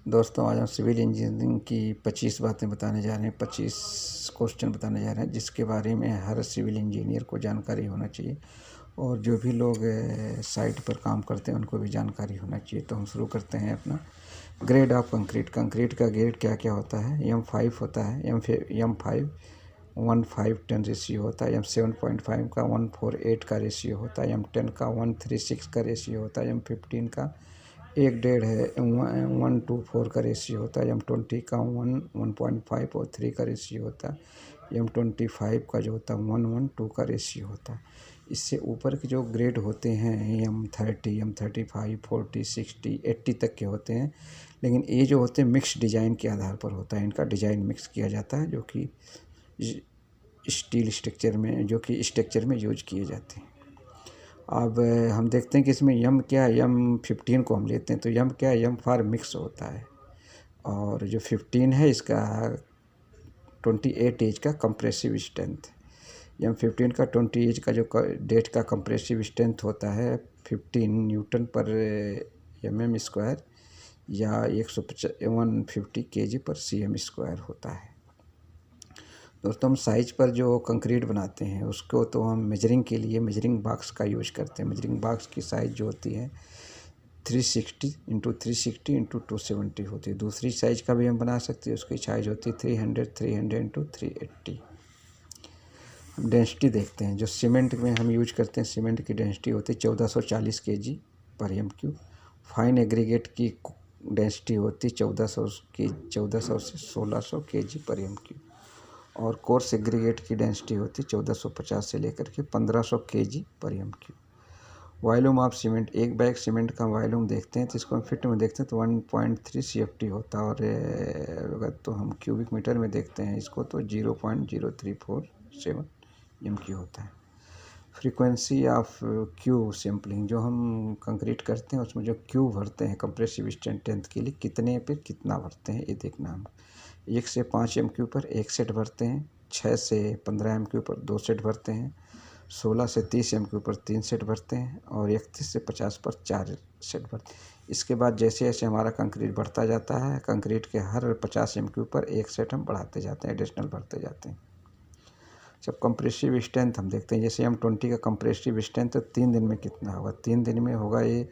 दोस्तों, आज हम सिविल इंजीनियरिंग की 25 बातें बताने जा रहे हैं, 25 क्वेश्चन बताने जा रहे हैं जिसके बारे में हर सिविल इंजीनियर को जानकारी होना चाहिए और जो भी लोग साइट पर काम करते हैं उनको भी जानकारी होना चाहिए। तो हम शुरू करते हैं अपना ग्रेड ऑफ कंक्रीट। कंक्रीट का ग्रेड क्या क्या होता है? M5 होता है, M5 1:5:10 रेशियो होता है, M7.5 का 1:4:8 का रेशियो होता है, M10 का 1:3:6 का रेशियो होता है, M15 का 1:1.5 है, 1:4 का रेशियो होता है, M20 का 1:1.5 और 3 का रेशियो होता है, M25 का जो होता है 1:1.2 का रेशियो होता है। इससे ऊपर के जो ग्रेड होते हैं M30, M35, 40, 60, 80 तक के होते हैं, लेकिन ये जो होते हैं मिक्स डिज़ाइन के आधार पर होता है। इनका डिज़ाइन मिक्स किया जाता है जो कि स्ट्रक्चर में यूज किए जाते हैं। अब हम देखते हैं कि इसमें यम क्या है। M15 को हम लेते हैं तो यम क्या है, यम फॉर मिक्स होता है। और जो 15 है इसका 28 एज का कंप्रेसिव स्ट्रेंथ। M15 का 28 का जो डेट का कंप्रेसिव स्ट्रेंथ होता है 15 न्यूटन पर mm² या 150 kg पर cm² होता है। दोस्तों, हम साइज पर जो कंक्रीट बनाते हैं उसको तो हम मेजरिंग के लिए मेजरिंग बॉक्स का यूज करते हैं। मेजरिंग बॉक्स की साइज़ जो होती है 360 × 360 × 270 होती है। दूसरी साइज़ का भी हम बना सकते हैं, उसकी साइज़ होती है 300 × 380। हम डेंसिटी देखते हैं। जो सीमेंट में हम यूज करते हैं, सीमेंट की डेंसिटी होती है 1440 kg पर m³। फाइन एग्रीगेट की डेंसिटी होती है 1400 से 1600 kg पर m³। और कोर्स एग्रीगेट की डेंसिटी होती है 1450 से लेकर के 1500 kg पर m³। वॉल्यूम ऑफ सीमेंट, एक बैग सीमेंट का वॉल्यूम देखते हैं तो इसको हम फिट में देखते हैं तो 1.3 CFT होता है। और अगर तो हम क्यूबिक मीटर में देखते हैं इसको तो 0.0347 m³ होता है। फ्रीक्वेंसी ऑफ क्यू सैम्पलिंग, जो हम कंक्रीट करते हैं उसमें जो क्यू भरते हैं कंप्रेसिव स्ट्रेंथ के लिए कितने पे कितना भरते हैं ये देखना हम। 1 से 5 m³ पर 1 सेट भरते हैं, 6 से 15 m³ पर 2 सेट भरते हैं, 16 से 30 m³ पर 3 सेट भरते हैं और 31 से 50 पर 4 सेट भरते हैं। इसके बाद जैसे जैसे हमारा कंक्रीट बढ़ता जाता है, कंक्रीट के हर 50 m³ पर 1 सेट हम बढ़ाते जाते हैं, एडिशनल भरते जाते हैं। जब कंप्रेसिव स्ट्रेंथ हम देखते हैं, जैसे M20 का कंप्रेसिव स्ट्रेंथ 3 दिन में कितना होगा? 3 दिन में होगा ये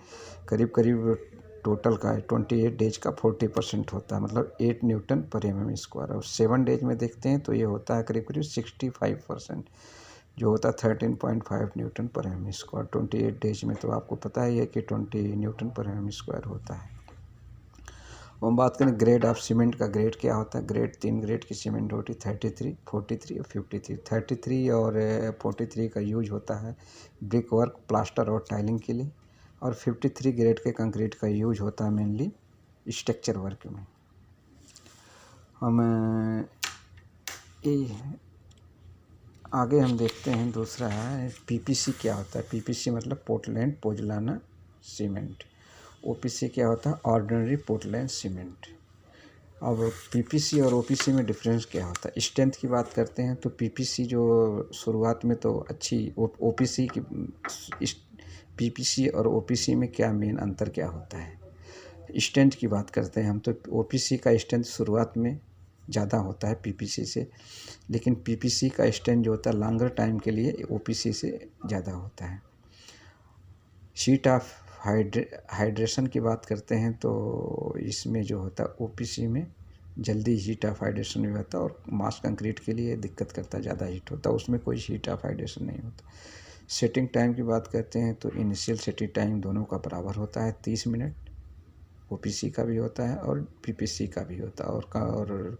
करीब करीब टोटल का 28 डेज का 40% होता है, मतलब 8 न्यूटन पर mm²। और 7 डेज में देखते हैं तो ये होता है करीब करीब 65%, जो होता है 13.5 न्यूटन पर mm²। 28 डेज में तो आपको पता ही है कि 20 न्यूटन पर mm² होता है। हम बात करें ग्रेड ऑफ सीमेंट का। ग्रेड क्या होता है? ग्रेड 3 ग्रेड की सीमेंट होती है, 33, 43 और 53। 33 और 43 का यूज होता है ब्रिक वर्क, प्लास्टर और टाइलिंग के लिए। और 53 ग्रेड के कंक्रीट का यूज होता है मेनली स्ट्रक्चर वर्क में। हम आगे हम देखते हैं दूसरा है PPC क्या होता है। PPC मतलब पोर्टलैंड पोज़ोलाना सीमेंट। OPC क्या होता है? Ordinary Portland cement. अब PPC और OPC में डिफरेंस क्या होता है? स्ट्रेंथ की बात करते हैं तो PPC जो शुरुआत में तो अच्छी PPC और OPC में क्या मेन अंतर क्या होता है? स्ट्रेंथ की बात करते हैं हम तो OPC का स्ट्रेंथ शुरुआत में ज़्यादा होता है PPC से, लेकिन PPC का स्ट्रेंथ जो होता है लॉन्गर टाइम के लिए OPC से ज़्यादा होता है। शीट ऑफ हाइड्रेशन की बात करते हैं तो इसमें जो होता है OPC में जल्दी हीट ऑफ हाइड्रेशन भी होता है और मास कंक्रीट के लिए दिक्कत करता है, ज़्यादा हीट होता है, उसमें कोई हीट ऑफ हाइड्रेशन नहीं होता। सेटिंग टाइम की बात करते हैं तो इनिशियल सेटिंग टाइम दोनों का बराबर होता है 30 मिनट, OPC का भी होता है और PPC का भी होता है। और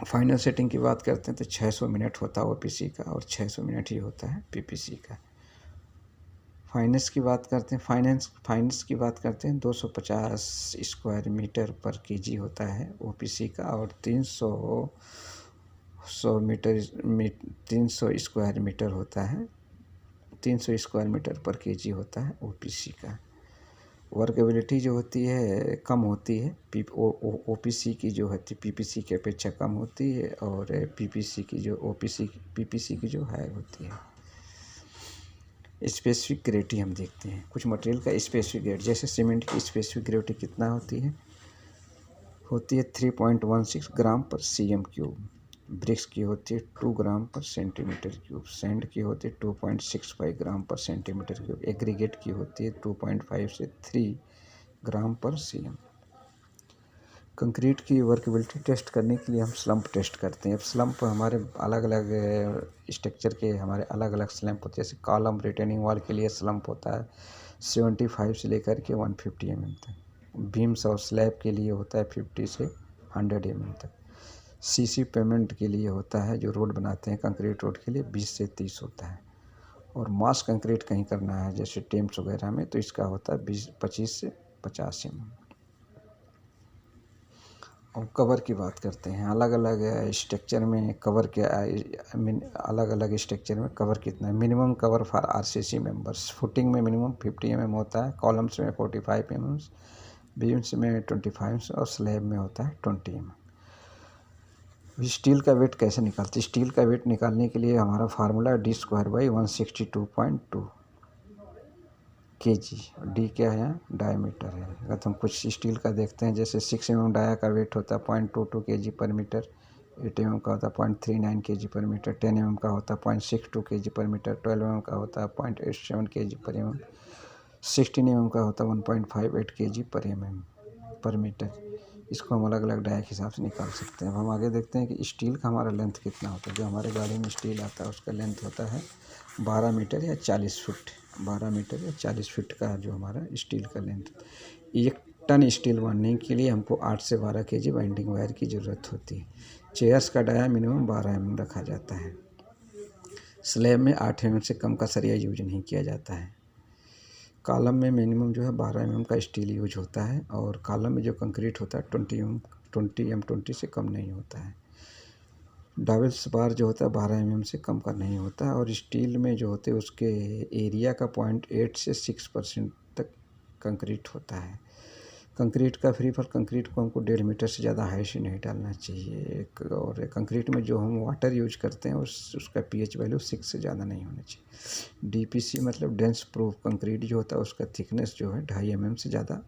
फाइनल सेटिंग की बात करते हैं तो 600 मिनट होता है OPC का और 600 मिनट ही होता है PPC का। फाइनेंस की बात करते हैं, फाइनेंस की बात करते हैं 250 स्क्वायर मीटर पर kg होता है OPC का और 300 स्क्वायर मीटर होता है, 300 स्क्वायर मीटर पर kg होता है OPC का। वर्केबिलिटी जो होती है कम होती है, OPC की जो होती है PPC की अपेक्षा कम होती है और PPC की जो PPC की जो हाई होती है। स्पेसिफिक ग्रेविटी हम देखते हैं, कुछ मटेरियल का स्पेसिफिक ग्रेविटी, जैसे सीमेंट की स्पेसिफिक ग्रेविटी कितना होती है होती है 3.16 ग्राम पर CM क्यूब। ब्रिक्स की होती है 2 ग्राम पर सेंटीमीटर क्यूब। सैंड की होती है 2.65 ग्राम पर सेंटीमीटर क्यूब। एग्रीगेट की होती है 2.5 से 3 ग्राम पर CM। कंक्रीट की वर्केबिलिटी टेस्ट करने के लिए हम स्लम्प टेस्ट करते हैं। अब स्लम्प हमारे अलग अलग स्ट्रक्चर के हमारे अलग अलग स्लम्प होते हैं। जैसे कॉलम रिटेनिंग वॉल के लिए स्लम्प होता है 75 से लेकर के 150 mm तक। बीम्स और स्लैब के लिए होता है 50 से 100 mm तक। CC पेमेंट के लिए होता है, जो रोड बनाते हैं कंक्रीट रोड के लिए, 20 से 30 होता है। और मास कंक्रीट कहीं करना है जैसे टेम्स वगैरह में, तो इसका होता है 25 से 50 mm। और कवर की बात करते हैं, अलग अलग स्ट्रक्चर में कवर के अलग अलग स्ट्रक्चर में कवर कितना है। Minimum cover for RCC members, footing में मिनिमम 50 mm होता है, कॉलम्स में 45 mm, बीम्स में 25 और स्लैब में होता है 20 mm। स्टील का वेट कैसे निकालते हैं? स्टील का वेट निकालने के लिए हमारा फार्मूला है D²/162.2 kg। डी क्या है? डायमीटर है। अगर हम कुछ स्टील का देखते हैं, जैसे 6 mm डाया का वेट होता है 0.22 kg पर मीटर, 8 mm का होता है 0.39 kg पर मीटर, 10 mm का होता है 0.62 kg पर मीटर, 12 mm का होता है 0.87 kg पर mm, 16 mm का होता है 1.58 kg पर mm पर मीटर। इसको हम अलग अलग डाया के हिसाब से निकाल सकते हैं। अब हम आगे देखते हैं कि स्टील का हमारा लेंथ कितना होता है। जो हमारे गाड़ी में स्टील आता है उसका लेंथ होता है 12 मीटर या 40 फुट। 12 मीटर या 40 फीट का जो हमारा स्टील का लेंथ। 1 टन स्टील बांधने के लिए हमको 8 से 12 kg बाइंडिंग वायर की ज़रूरत होती है। चेयर्स का डाया मिनिमम 12 mm रखा जाता है। स्लैब में 8 mm से कम का सरिया यूज नहीं किया जाता है। कॉलम में मिनिमम जो है 12 mm का स्टील यूज होता है, और कॉलम में जो कंक्रीट होता है 20 M20 से कम नहीं होता है। डबल्स बार जो होता है 12 mm से कम का नहीं होता है, और स्टील में जो होते हैं उसके एरिया का 0.8 से 6% तक कंक्रीट होता है। कंक्रीट का फ्री फॉर कंक्रीट को हमको 1.5 मीटर से ज़्यादा हाइट से नहीं डालना चाहिए। और कंक्रीट में जो हम वाटर यूज करते हैं उसका pH वैल्यू 6 से ज़्यादा नहीं होना चाहिए। DPC मतलब डेंस प्रूफ कंक्रीट जो होता है उसका थिकनेस जो है 2.5 mm से ज़्यादा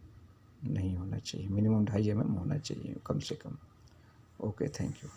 नहीं होना चाहिए। मिनिमम 2.5 mm होना चाहिए कम से कम। Okay, thank you.